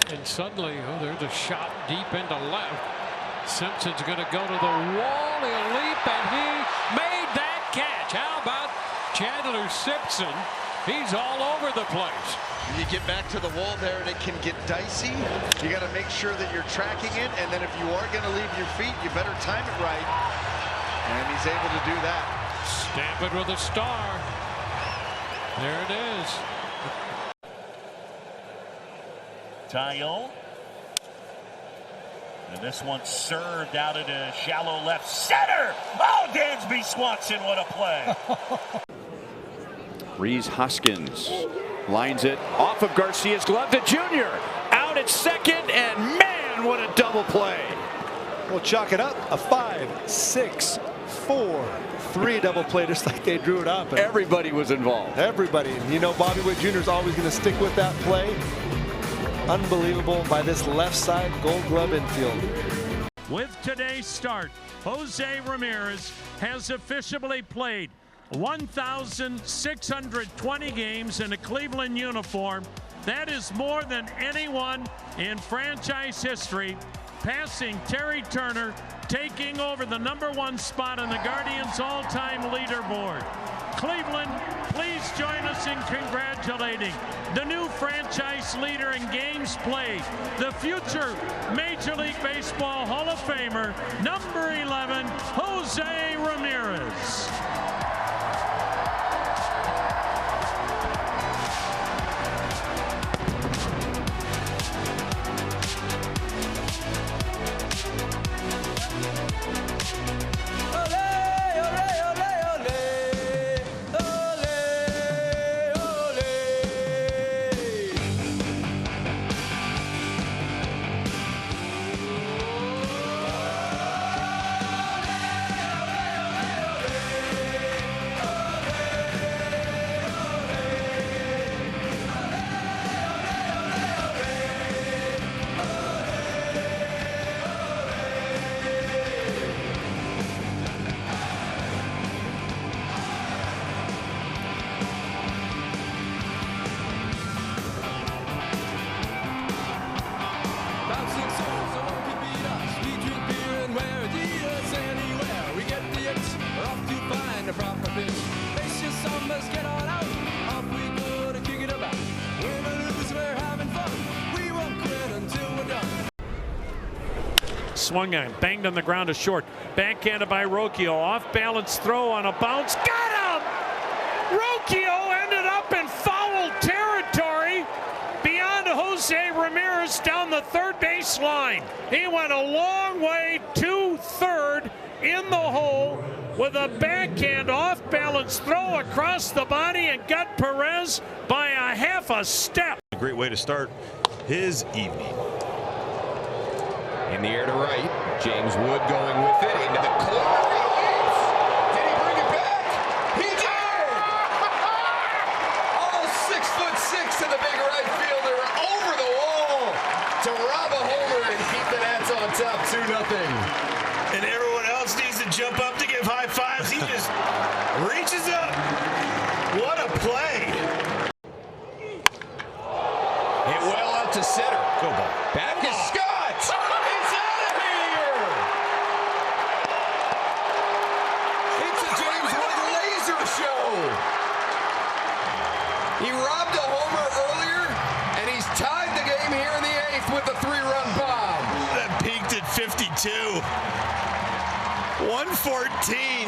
And suddenly, oh, there's a shot deep into left. Simpson's going to go to the wall. He'll leap, and he made that catch. How about Chandler Simpson? He's all over the place. You get back to the wall there, and it can get dicey. You got to make sure that you're tracking it, and then if you are going to leave your feet, you better time it right. And he's able to do that. Stamp it with a star. There it is. Tyone. And this one served out into shallow left center. Oh, Dansby Swanson, what a play. Reese Hoskins lines it off of Garcia's glove to Junior. Out at second, and man, what a double play. We'll chalk it up. A 5, 6, 4, 3 double play, just like they drew it up. And everybody was involved. Everybody. You know, Bobby Witt Jr. is always going to stick with that play. Unbelievable by this left side Gold Glove infield. With today's start, Jose Ramirez has officially played 1,620 games in a Cleveland uniform. That is more than anyone in franchise history, passing Terry Turner, taking over the #1 spot on the Guardians' all-time leaderboard. Cleveland, please join us in congratulating the new franchise leader in games played, the future Major League Baseball Hall of Famer, number 11, Jose Ramirez. Swung on, banged on the ground to short. Backhanded by Rocchio. Off balance throw on a bounce. Got him! Rocchio ended up in foul territory beyond Jose Ramirez down the third base line. He went a long way to third in the hole with a backhand off balance throw across the body and got Perez by a half a step. A great way to start his evening. In the air to right, James Wood going with it into the corner. Did he bring it back? He did! All 6'6" of the big right fielder over the wall to rob a homer and keep the Nats on top 2-0. And everyone else needs to jump up to give high fives. He just reaches up. What a play! Hit well out to center. Go ball. Back is Scott. He robbed a homer earlier, and he's tied the game here in the 8th with a 3-run bomb. That peaked at 52. 114.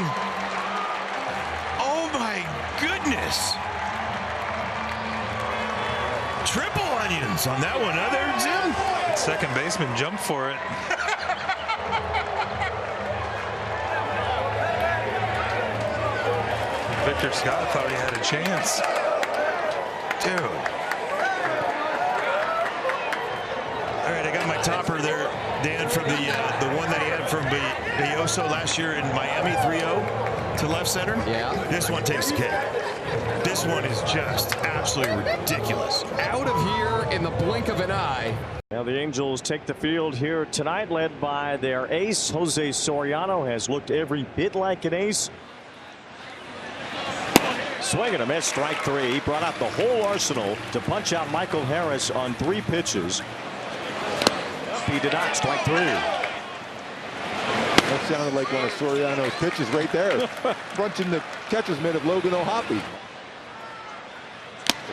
Oh my goodness. Triple onions on that one, huh there, Jim? Second baseman jumped for it. Victor Scott thought he had a chance. Dude. All right, I got my topper there, Dan, from the one that he had from Belloso last year in Miami, 3-0 to left center. Yeah. This one takes the cake. This one is just absolutely ridiculous. Out of here in the blink of an eye. Now the Angels take the field here tonight, led by their ace. Jose Soriano has looked every bit like an ace. Swing and a miss, strike 3. He brought out the whole arsenal to punch out Michael Harris on 3 pitches. He did not. Strike 3. That sounded like one of Soriano's pitches right there. Crunching the catcher's mitt of Logan O'Hoppe.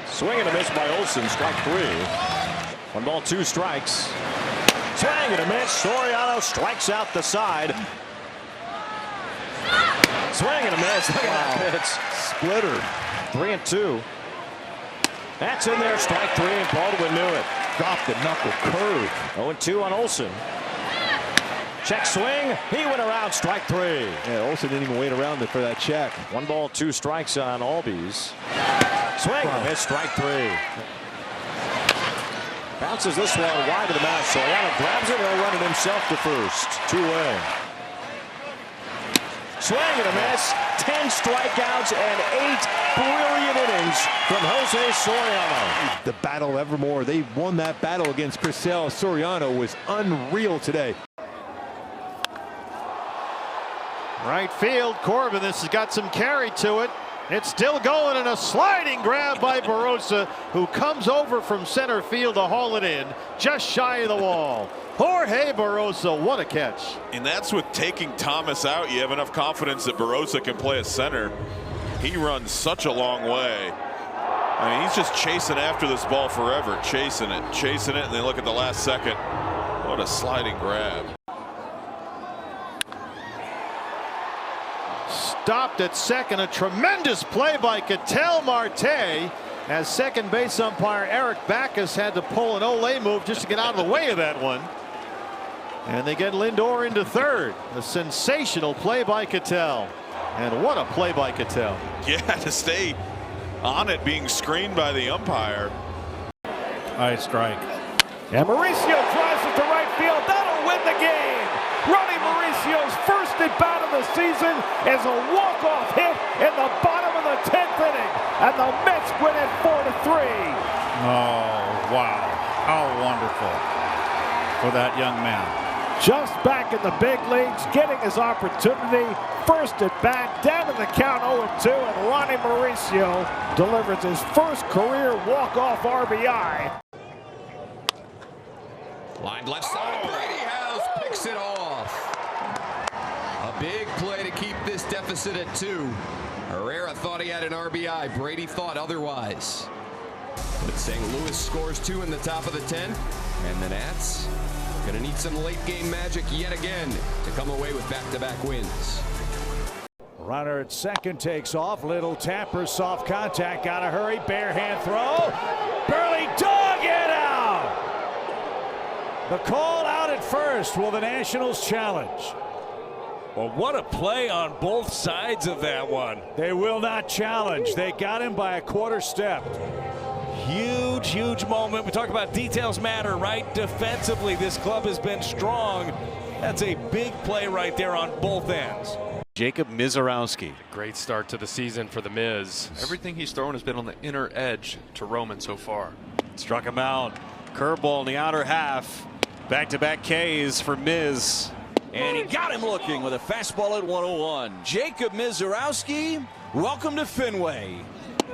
Swing and a miss by Olson. Strike 3. 1 ball, 2 strikes. Swing and a miss. Soriano strikes out the side. Swing and a miss. Look at that pitch. Splitter. 3-2. That's in there. Strike 3, and Baldwin knew it. Dropped the knuckle curve. 0-2 on Olson. Check swing. He went around. Strike 3. Yeah, Olson didn't even wait around for that check. 1 ball, 2 strikes on Albies. Swing and miss. Strike 3. Bounces this one wide of the mound. Soriano grabs it. He'll run it himself to first. 2-away. Swing and a miss. 10 strikeouts and 8 brilliant innings from Jose Soriano. The battle evermore. They won that battle against Chris Sale. Soriano was unreal today. Right field, Corbin. This has got some carry to it. It's still going, and a sliding grab by Barossa, who comes over from center field to haul it in, just shy of the wall. Jorge Barossa, what a catch. And that's with taking Thomas out. You have enough confidence that Barossa can play a center. He runs such a long way. I mean, he's just chasing after this ball forever, chasing it, and then look at the last second. What a sliding grab. Stopped at second. A tremendous play by Ketel Marte, as second base umpire Eric Backus had to pull an Olay move just to get out of the way of that one. And they get Lindor into third. A sensational play by Ketel. And what a play by Ketel. Yeah, to stay on it, being screened by the umpire. High strike. And Mauricio drives it to right field. That'll win the game. Ronnie Mauricio's first at bat of the season is a walk-off hit in the bottom of the 10th inning. And the Mets win it 4-3. Oh, wow. How wonderful for that young man. Just back in the big leagues, getting his opportunity. First at bat, down in the count 0-2, and Ronnie Mauricio delivers his first career walk-off RBI. Line left side, Brady House picks it off. A big play to keep this deficit at 2. Herrera thought he had an RBI. Brady thought otherwise. But St. Louis scores 2 in the top of the 10th, and the Nats gonna need some late game magic yet again to come away with back-to-back wins. Runner at second takes off. Little tapper, soft contact. Gotta hurry. Bare hand throw. Burley dog it out. The call out at first. Will the Nationals challenge? Well, what a play on both sides of that one. They will not challenge. They got him by a quarter step. Huge moment. We talk about details matter, right? Defensively, this club has been strong. That's a big play right there on both ends. Jacob Mizorowski. Great start to the season for the Miz. Everything he's thrown has been on the inner edge to Roman so far. Struck him out. Curveball in the outer half. Back-to-back Ks for Miz. And he got him looking with a fastball at 101. Jacob Mizorowski, welcome to Fenway.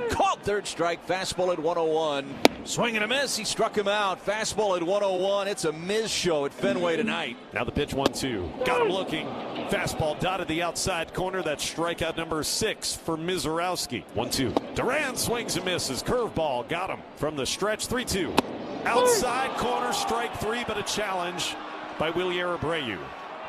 Caught third strike, fastball at 101. Swing and a miss, he struck him out. Fastball at 101. It's a Miz show at Fenway tonight. Now the pitch 1-2. Got him looking. Fastball dotted the outside corner. That's strikeout number 6 for Mizorowski. 1-2. Duran swings and misses. Curveball got him from the stretch. 3-2. Outside corner, strike 3, but a challenge by Wilyer Abreu.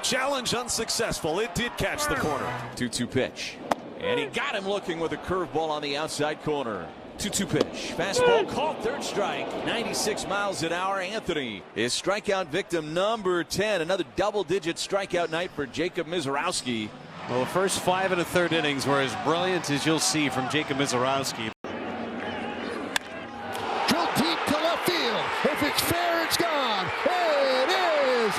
Challenge unsuccessful. It did catch the corner. 2-2 pitch. And he got him looking with a curveball on the outside corner. 2-2 pitch. Fastball called third strike. 96 miles an hour. Anthony is strikeout victim number 10. Another double-digit strikeout night for Jacob Mizorowski. Well, the first 5 and a third innings were as brilliant as you'll see from Jacob Mizorowski. Drill deep to left field. If it's fair, it's gone. It is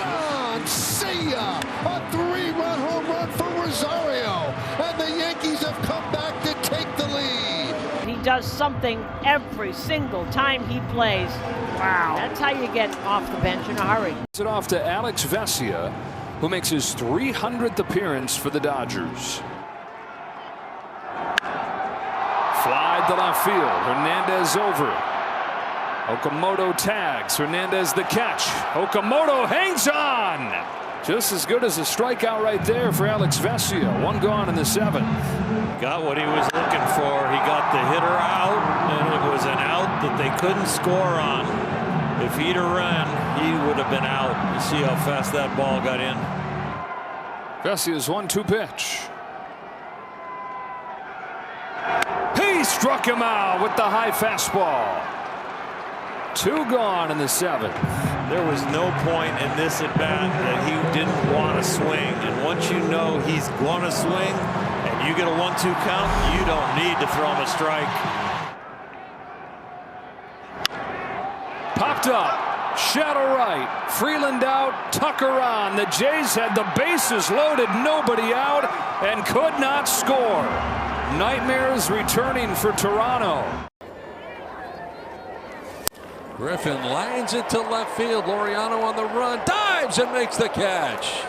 gone. See ya. A 3-run home run for Rosario. And the Yankees have come back to take the lead. He does something every single time he plays. Wow. That's how you get off the bench in a hurry. It off to Alex Vesia, who makes his 300th appearance for the Dodgers. Fly to left field. Hernandez over. Okamoto tags. Hernandez the catch. Okamoto hangs on. Just as good as a strikeout right there for Alex Vesia. One gone in the 7th. Got what he was looking for. He got the hitter out, and it was an out that they couldn't score on. If he'd have run, he would have been out. You see how fast that ball got in. Vesia's 1-2 pitch. He struck him out with the high fastball. 2 gone in the 7th. There was no point in this at bat that he didn't want to swing. And once you know he's going to swing and you get a 1-2 count, you don't need to throw him a strike. Popped up. Shadow right. Freeland out. Tucker on. The Jays had the bases loaded. Nobody out and could not score. Nightmares returning for Toronto. Griffin lines it to left field. Laureano on the run, dives and makes the catch.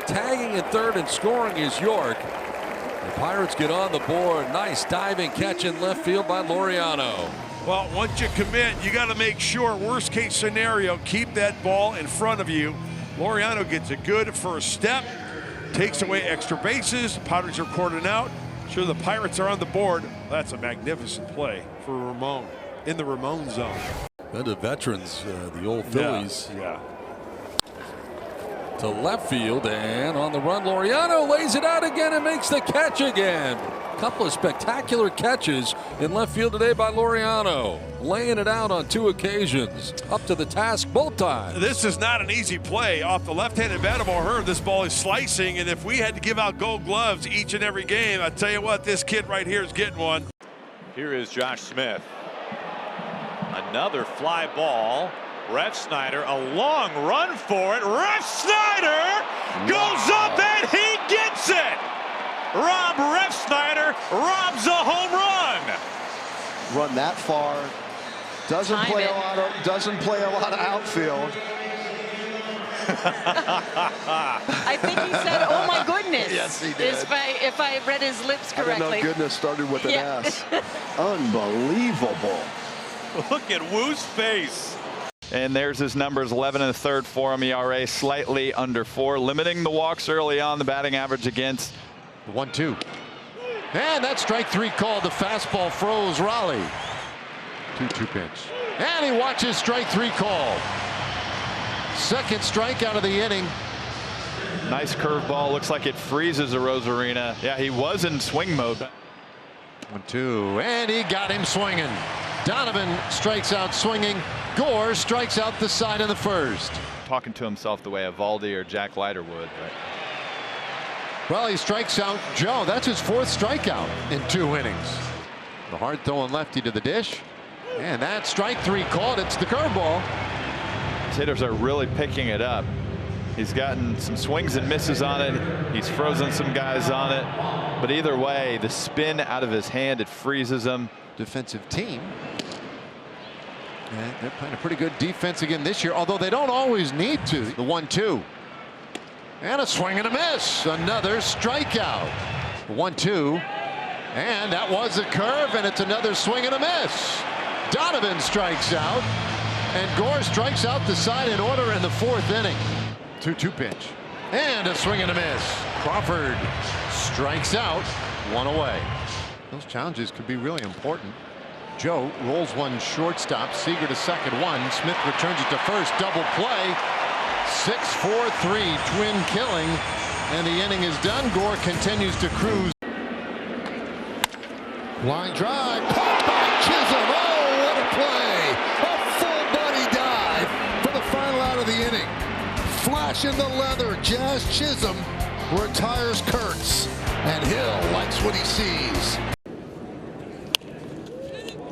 Tagging at third and scoring is York. The Pirates get on the board. Nice diving catch in left field by Laureano. Well, once you commit, you got to make sure, worst case scenario, keep that ball in front of you. Laureano gets a good first step, takes away extra bases. Pirates are cordoned out. Sure, the Pirates are on the board. That's a magnificent play for Ramon in the Ramon zone. And the veterans, the old Phillies. Yeah. To left field and on the run, Laureano lays it out again and makes the catch again. Couple of spectacular catches in left field today by Laureano, laying it out on 2 occasions. Up to the task both times. This is not an easy play off the left-handed bat of O'Hearn. This ball is slicing, and if we had to give out Gold Gloves each and every game, I tell you what, this kid right here is getting one. Here is Josh Smith. Another fly ball. Refsnyder, a long run for it. Refsnyder goes up and he gets it. Rob Refsnyder robs a home run. Run that far. Doesn't play a lot of outfield. I think he said, "Oh my goodness." Yes, he did. If I read his lips correctly. I didn't know goodness started with an S. Unbelievable. Look at Woo's face. And there's his numbers, 11 1/3 for him. ERA slightly under 4, limiting the walks early on. The batting average against. 1-2. And that strike 3 called. The fastball froze Raleigh. 2-2 pitch. And he watches strike 3 called. Second strikeout of the inning. Nice curveball. Looks like it freezes Arozarena. Yeah, he was in swing mode. 1-2. And he got him swinging. Donovan strikes out swinging. Gore strikes out the side of the first. Talking to himself the way Evaldi or Jack Leiter would. But... Well, he strikes out Joe. That's his 4th strikeout in 2 innings. The hard throwing lefty to the dish. And that strike 3 called. It's the curveball. His hitters are really picking it up. He's gotten some swings and misses on it. He's frozen some guys on it. But either way, the spin out of his hand, it freezes him. Defensive team. And they're playing a pretty good defense again this year, although they don't always need to. The 1-2. And a swing and a miss. Another strikeout. 1-2. And that was a curve, and it's another swing and a miss. Donovan strikes out, and Gore strikes out the side in order in the 4th inning. 2-2 pitch. And a swing and a miss. Crawford strikes out. 1 away. Those challenges could be really important. Joe rolls one shortstop. Seager to second, 1. Smith returns it to first. Double play. 6-4-3 twin killing. And the inning is done. Gore continues to cruise. Line drive. Caught by Chisholm. Oh, what a play. A full body dive for the final out of the inning. Flash in the leather. Jazz Chisholm retires Kurtz. And Hill likes what he sees.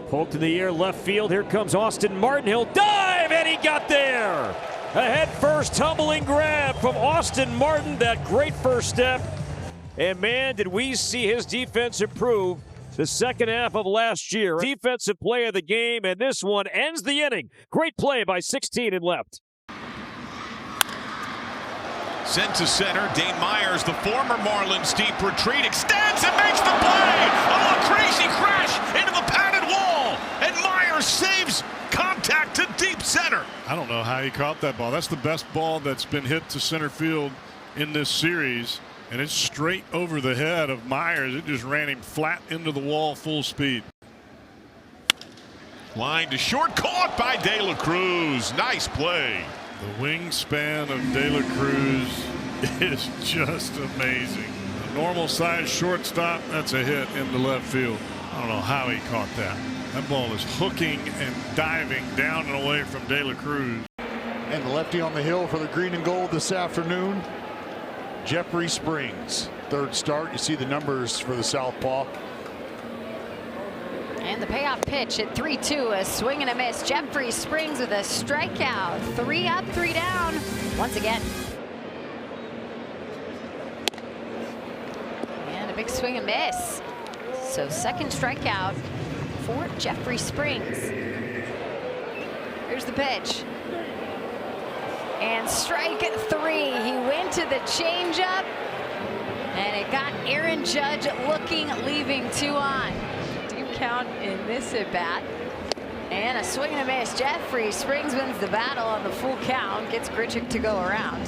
Poked in the air left field. Here comes Austin Martin. He'll dive, and he got there. A head first tumbling grab from Austin Martin. That great first step. And man, did we see his defense improve the second half of last year. Defensive play of the game, and this one ends the inning. Great play by 16 and left. Sent to center, Dane Myers, the former Marlins, deep retreat, extends and makes the play. Oh, a crazy crash into the padded wall, and Myers saves contact. contact to deep center. I don't know how he caught that ball. That's the best ball that's been hit to center field in this series, and it's straight over the head of Myers. It just ran him flat into the wall full speed. Line to short, caught by De La Cruz. Nice play. The wingspan of De La Cruz is just amazing. A normal size shortstop, that's a hit into left field. I don't know how he caught that. That ball is hooking and diving down and away from De La Cruz. And the lefty on the hill for the green and gold this afternoon, Jeffrey Springs. Third start. You see the numbers for the southpaw. And the payoff pitch at 3-2, a swing and a miss. Jeffrey Springs with a strikeout. 3 up, 3 down. Once again. And a big swing and miss. So second strikeout for Jeffrey Springs. Here's the pitch. And strike 3. He went to the changeup. And it got Aaron Judge looking, leaving 2 on. Count in this at bat, and a swing and a miss. Jeffrey Springs wins the battle on the full count, gets Grichuk to go around.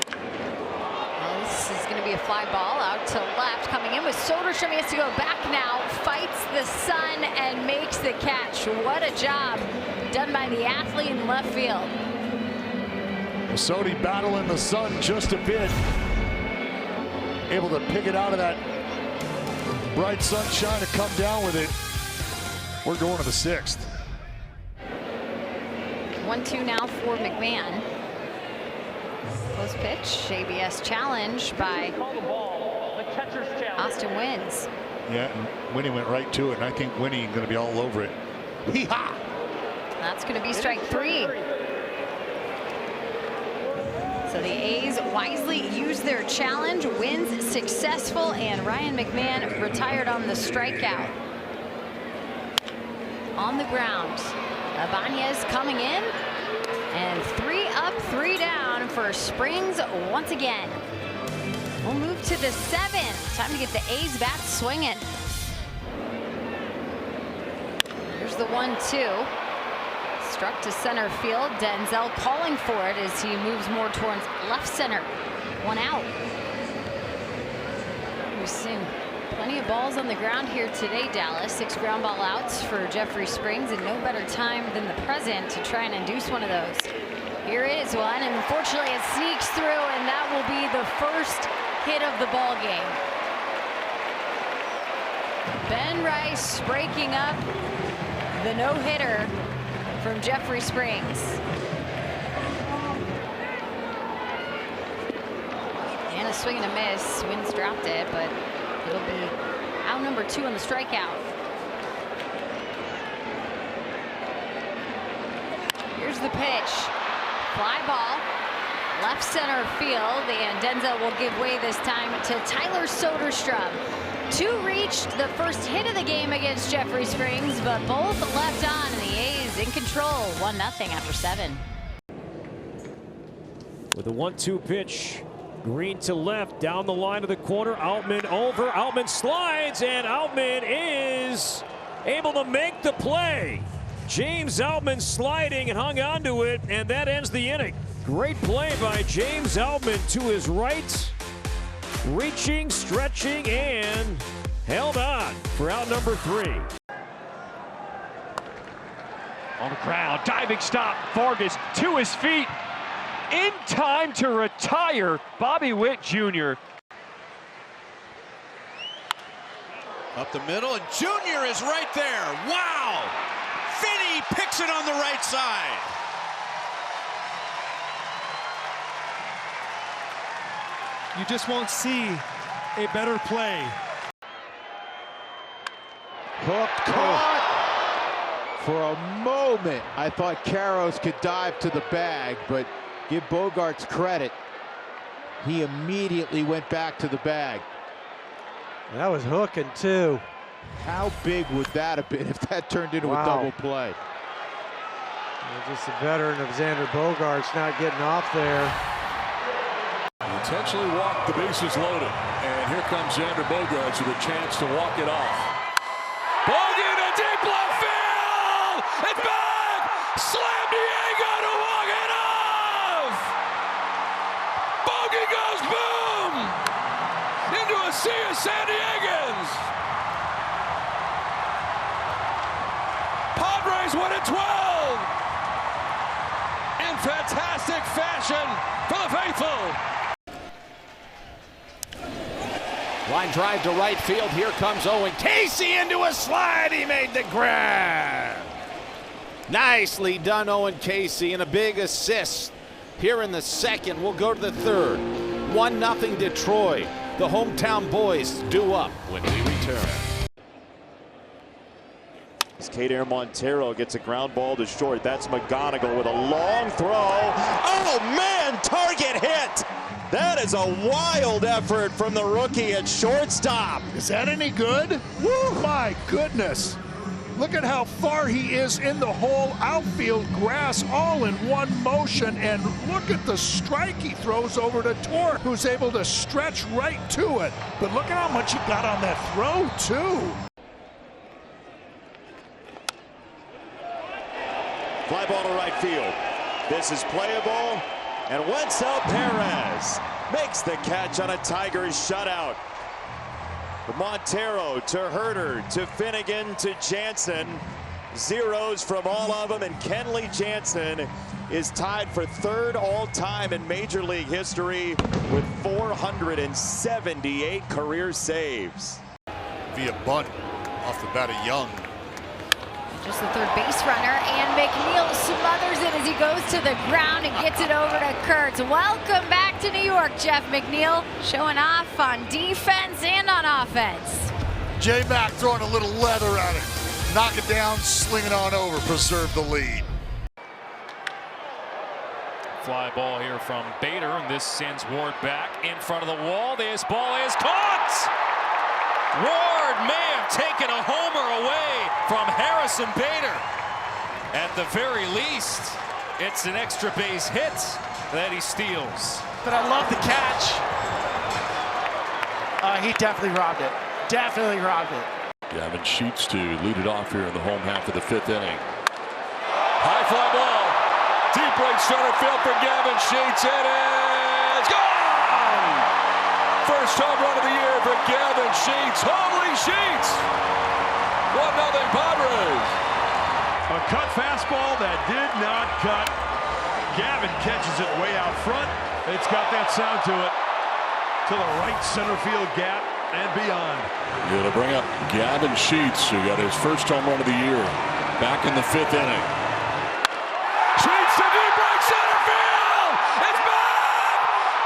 Well, this is going to be a fly ball out to left, coming in with Soderstrom. He has to go back now, fights the sun and makes the catch. What a job done by the athlete in left field. Sodi battling the sun just a bit, able to pick it out of that bright sunshine to come down with it. We're going to the 6th. 1-2 now for McMahon. Close pitch, ABS challenge by Austin Wynns. Yeah, and Winnie went right to it, and I think Winnie is going to be all over it. Hee-ha! That's going to be strike 3. So the A's wisely used their challenge. Wins successful, and Ryan McMahon retired on the strikeout. On the ground, Ibanez coming in, and 3 up, 3 down for Springs once again. We'll move to the 7th. Time to get the A's bats swinging. Here's the 1-2. Struck to center field. Denzel calling for it as he moves more towards left center. 1 out. We've seen plenty of balls on the ground here today, Dallas. 6 ground ball outs for Jeffrey Springs, and no better time than the present to try and induce one of those. Here is one, and unfortunately it sneaks through, and that will be the first hit of the ball game. Ben Rice breaking up the no-hitter from Jeffrey Springs. And a swing and a miss. Wynns dropped it, but it'll be out number 2 on the strikeout. Here's the pitch. Fly ball. Left center field, and Denzel will give way this time to Tyler Soderstrom. 2 reached the first hit of the game against Jeffrey Springs, but both left on, and the A's in control. 1-0 after 7. With a 1-2 pitch, Green to left, down the line of the corner. Outman over. Outman slides, and Outman is able to make the play. James Outman sliding and hung onto it, and that ends the inning. Great play by James Outman to his right. Reaching, stretching, and held on for out number 3. On the ground, diving stop. Vargas to his feet. In time to retire Bobby Witt Jr. Up the middle, and Junior is right there. Wow! Finney picks it on the right side. You just won't see a better play. Hooked, caught. For a moment, I thought Karros could dive to the bag, but give Bogaerts credit. He immediately went back to the bag. That was hooking, too. How big would that have been if that turned into a double play? Just a veteran of Xander Bogaerts not getting off there. Intentionally walked, the bases loaded. And here comes Xander Bogaerts with a chance to walk it off. Bogey to deep left field! fantastic fashion for the faithful. Line drive to right field. Here comes Owen Casey into a slide. He made the grab. Nicely done, Owen Casey, and a big assist here in the second. We'll go to the third. 1-0 Detroit. The hometown boys due up when we return. Kader Montero gets a ground ball to short. That's McGonigal with a long throw. Oh man, target hit. That is a wild effort from the rookie at shortstop. Is that any good? Woo, my goodness. Look at how far he is in the whole outfield grass all in one motion, and look at the strike he throws over to Torre, who's able to stretch right to it. But look at how much he got on that throw too. Fly ball to right field. This is playable, and Wenzel Perez makes the catch on a Tigers shutout. Montero to Herter to Finnegan to Jansen. Zeros from all of them, and Kenley Jansen is tied for third all-time in Major League history with 478 career saves. Via bunt off the bat of Young. Just the third base runner, and McNeil smothers it as he goes to the ground and gets it over to Kurtz. Welcome back to New York, Jeff McNeil, showing off on defense and on offense. J-Mac throwing a little leather at it. Knock it down, sling it on over, preserve the lead. Fly ball here from Bader, and this sends Ward back in front of the wall. This ball is caught! Ward may have taken a homer away from Harrison Bader. At the very least, it's an extra base hit that he steals. But I love the catch. He definitely robbed it. Definitely robbed it. Gavin Sheets to lead it off here in the home half of the fifth inning. High fly ball. Deep right center field for Gavin Sheets. It is gone! First home run of the year for Gavin Sheets. Holy Sheets! 1-0 Padres. A cut fastball that did not cut. Gavin catches it way out front. It's got that sound to it. To the right center field gap and beyond. Going to bring up Gavin Sheets, who got his first home run of the year back in the fifth inning. Sheets to deep right center field. It's back!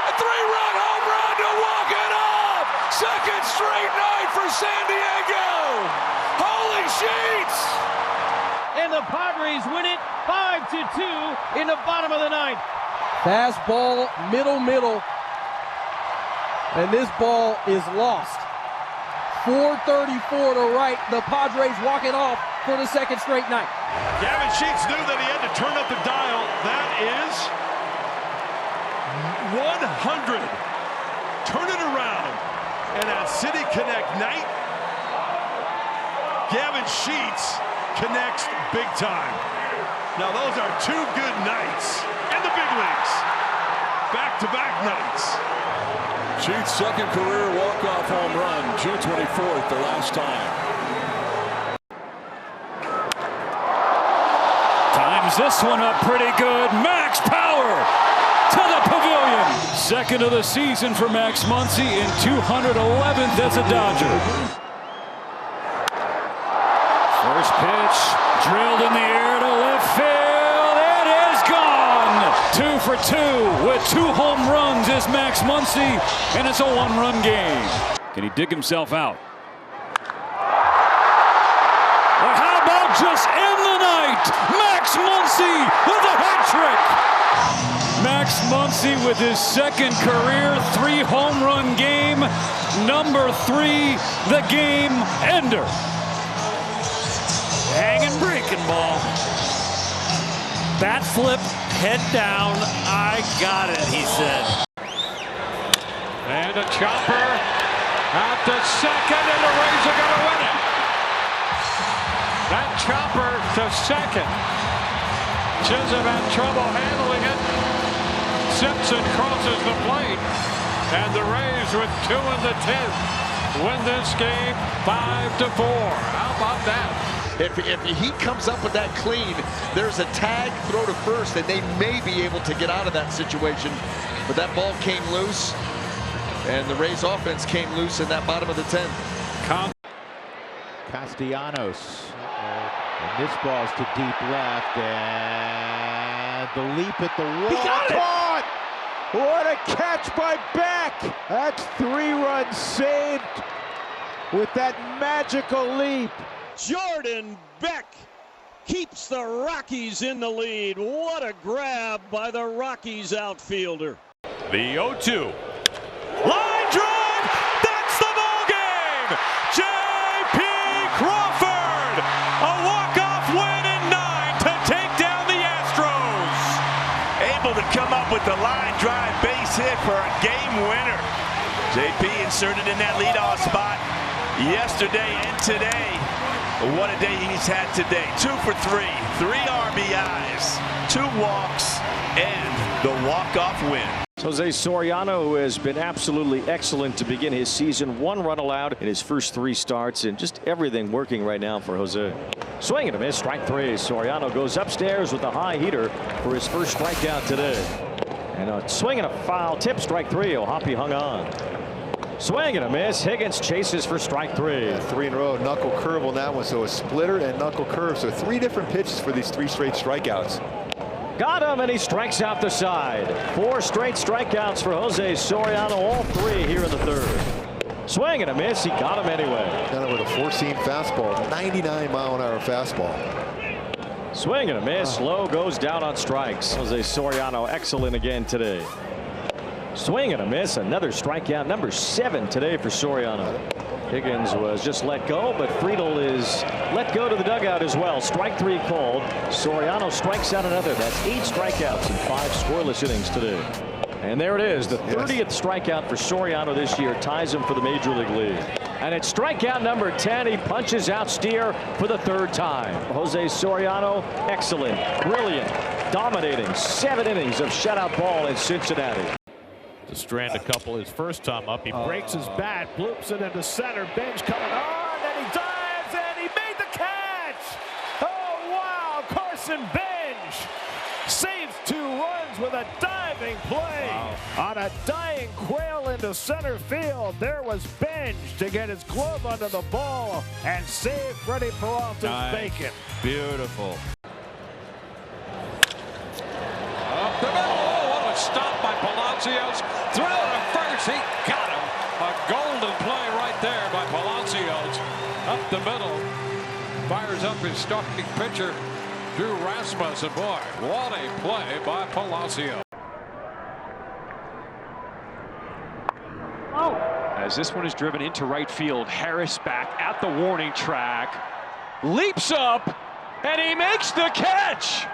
A 3-run home run to walk it off. Second straight night for San Diego. Holy Sheets! And the Padres win it 5-2 in the bottom of the ninth. Fastball, middle. And this ball is lost. 434 to right. The Padres walk it off for the second straight night. Gavin Sheets knew that he had to turn up the dial. That is 100. Turn it around. And at City Connect night, Gavin Sheets connects big time. Now those are two good nights in the big leagues. Back-to-back nights. Sheets' second career walk-off home run, June 24th, the last time. Times this one up pretty good. Max Power to the pavilion. Second of the season for Max Muncy in 211th as a Dodger. First pitch drilled in the air to left field. It is gone. 2 for 2 with 2 home runs is Max Muncy, and it's a 1-run game. Can he dig himself out? Well, how about just end the night? Max Muncy with a hat trick. Max Muncy with his second career 3-home run game. Number 3, the game ender. Hanging breaking ball. Bat flip, head down. I got it, he said. And a chopper out to second, and the Rays are going to win it. That chopper to second. Chisholm had trouble handling it. Simpson crosses the plate, and the Rays with 2 in the 10th win this game 5-4. How about that? If he comes up with that clean, there's a tag throw to first, and they may be able to get out of that situation. But that ball came loose, and the Rays offense came loose in that bottom of the 10th. Castellanos. And this ball's to deep left, and the leap at the wall. He got it! What a catch by Beck! That's 3 runs saved with that magical leap. Jordan Beck keeps the Rockies in the lead. What a grab by the Rockies outfielder. The 0-2. Line drive! That's the ball game! J.P. Crawford! A walk-off win in 9 to take down the Astros. Able to come up with the line drive base hit for a game winner. J.P. inserted in that leadoff spot yesterday and today. What a day he's had today. 2 for 3, 3 RBIs, 2 walks, and the walk-off win. Jose Soriano, who has been absolutely excellent to begin his season. 1 run allowed in his first 3 starts, and just everything working right now for Jose. Swing and a miss, strike 3. Soriano goes upstairs with a high heater for his first strikeout today. And a swing and a foul tip, strike 3. O'Hoppe hung on. Swing and a miss. Higgins chases for strike 3. Yeah, 3 in a row. Knuckle curve on that one. So a splitter and knuckle curve. So 3 different pitches for these 3 straight strikeouts. Got him, and he strikes out the side. 4 straight strikeouts for Jose Soriano, all 3 here in the 3rd. Swing and a miss. He got him anyway. Got him with a 4-seam fastball, 99-mile-an-hour fastball. Swing and a miss. Low goes down on strikes. Jose Soriano excellent again today. Swing and a miss. Another strikeout, number 7 today for Soriano. Higgins was just let go, but Friedel is let go to the dugout as well. Strike 3 called. Soriano strikes out another. That's 8 strikeouts in 5 scoreless innings today. And there it is, the 30th strikeout for Soriano this year, ties him for the Major League lead. And it's strikeout number 10. He punches out Steer for the 3rd time. Jose Soriano, excellent, brilliant, dominating 7 innings of shutout ball in Cincinnati. To strand a couple his first time up. He breaks his bat, bloops it into center. Bench coming on, and he dives, and he made the catch. Oh, wow. Carson Bench saves 2 runs with a diving play. Wow. On a dying Quail into center field. There was Bench to get his glove under the ball and save Freddie Peralta's bacon. Beautiful. Up the middle. What a stop by Palacios. Throw to first. He got him. A golden play right there by Palacios. Up the middle. Fires up his starting pitcher, Drew Rasmussen. Boy, what a play by Palacios. As this one is driven into right field, Harris back at the warning track, leaps up, and he makes the catch.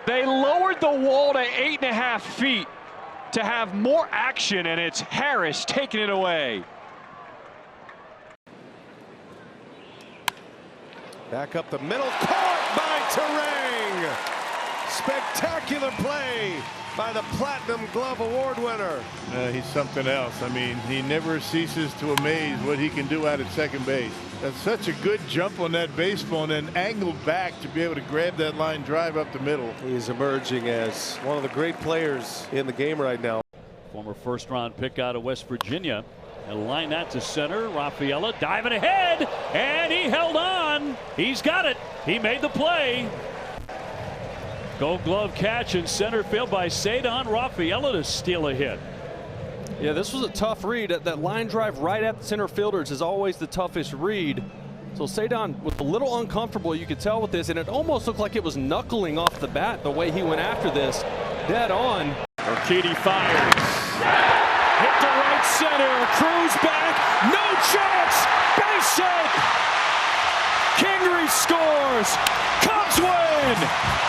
They lowered the wall to 8.5 feet to have more action, and it's Harris taking it away. Back up the middle, caught by Terang. Spectacular play by the Platinum Glove Award winner. He's something else. I mean, he never ceases to amaze what he can do out at second base. That's such a good jump on that baseball and then angled back to be able to grab that line drive up the middle. He's emerging as one of the great players in the game right now. Former first-round pick out of West Virginia. And line that to center. Rafaela diving ahead, and he held on. He's got it. He made the play. Gold Glove catch in center field by Cedon Rafaela to steal a hit. Yeah, this was a tough read. That line drive right at the center fielders is always the toughest read. So Cedon was a little uncomfortable, you could tell with this, and it almost looked like it was knuckling off the bat the way he went after this. Dead on. Urquidy fires. Hit to right center. Cruz back. No chance. Base hit. Kingery scores. Cubs win.